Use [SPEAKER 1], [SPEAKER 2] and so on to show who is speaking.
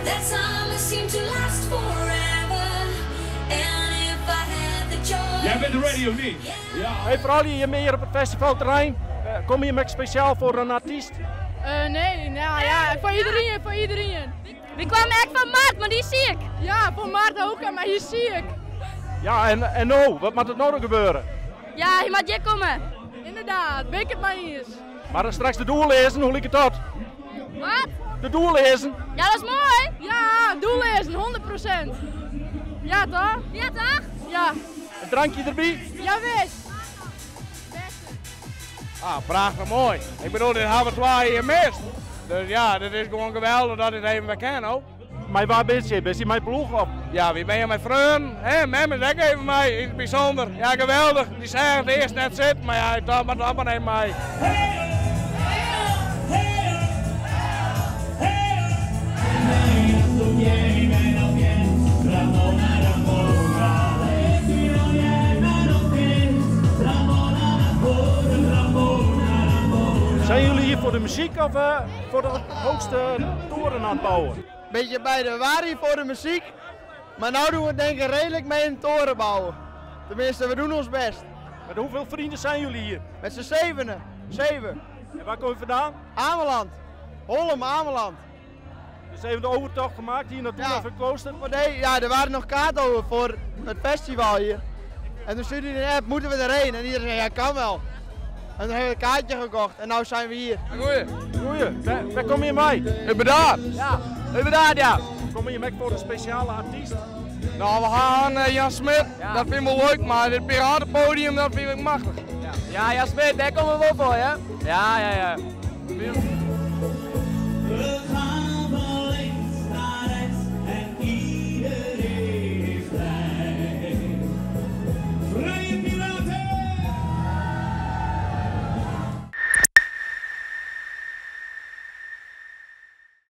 [SPEAKER 1] That summer seemed to last forever. And if I had the choice.
[SPEAKER 2] Jij bent ready of niet?
[SPEAKER 3] Ja. Hey, vooral hier meer op het festivalterrein. Kom je met speciaal voor een artiest?
[SPEAKER 4] Nee, nou ja, voor iedereen.
[SPEAKER 5] We kwamen echt van Maart, maar die zie ik.
[SPEAKER 4] Ja, voor Maart ook, maar hier zie ik.
[SPEAKER 3] Ja, en nou, wat moet er nou nog gebeuren?
[SPEAKER 5] Ja, je moet hier komen.
[SPEAKER 4] Inderdaad, weet het maar eens.
[SPEAKER 3] Maar dan straks de doel lezen, hoe liep het tot?
[SPEAKER 5] Wat?
[SPEAKER 3] De doel lezen?
[SPEAKER 5] Ja, dat is mooi.
[SPEAKER 4] Ja, doel lezen, 100%. Ja, toch?
[SPEAKER 5] Ja, toch?
[SPEAKER 4] Ja.
[SPEAKER 3] Een drankje erbij?
[SPEAKER 4] Ja, weet.
[SPEAKER 6] Ah, prachtig mooi. Ik bedoel, dit hebben we 2 hier mist. Dus ja, dit is gewoon geweldig dat dit even weer kan ook.
[SPEAKER 3] Maar waar ben je? Ben je mijn ploeg op?
[SPEAKER 6] Ja, wie ben je mijn vrienden? Hé, Memmen, zeg even mij, in het bijzonder. Ja, geweldig. Die zeggen het eerst net zit, maar ja, dat maar neem mij.
[SPEAKER 3] Zijn jullie hier voor de muziek of voor de hoogste toren aan het bouwen?
[SPEAKER 7] Beetje beide. We waren hier voor de muziek, maar nu doen we het denk ik redelijk mee een toren bouwen. Tenminste, we doen ons best.
[SPEAKER 3] Met hoeveel vrienden zijn jullie hier?
[SPEAKER 7] Met z'n 7. 7.
[SPEAKER 3] En waar kom je vandaan?
[SPEAKER 7] Ameland. Hollem, Ameland.
[SPEAKER 3] Dus even de overtocht gemaakt hier naartoe naar het klooster?
[SPEAKER 7] Nee, ja, er waren nog kaarten over voor het festival hier. En toen stuurde hij een app, moeten we erheen? En iedereen zei, ja, kan wel. En toen hebben we een kaartje gekocht en nu zijn we hier.
[SPEAKER 3] Goeie. Waar kom je mee?
[SPEAKER 6] Ik ben daar.
[SPEAKER 3] Ja.
[SPEAKER 6] Ik ben daar, ja.
[SPEAKER 3] Kom je mee voor een speciale artiest?
[SPEAKER 6] Nou, we gaan Jan Smit. Ja. Dat vind ik wel leuk, maar dit piratenpodium, dat vind ik machtig.
[SPEAKER 8] Ja, Jan Smit, daar komen we wel voor, hè? Ja.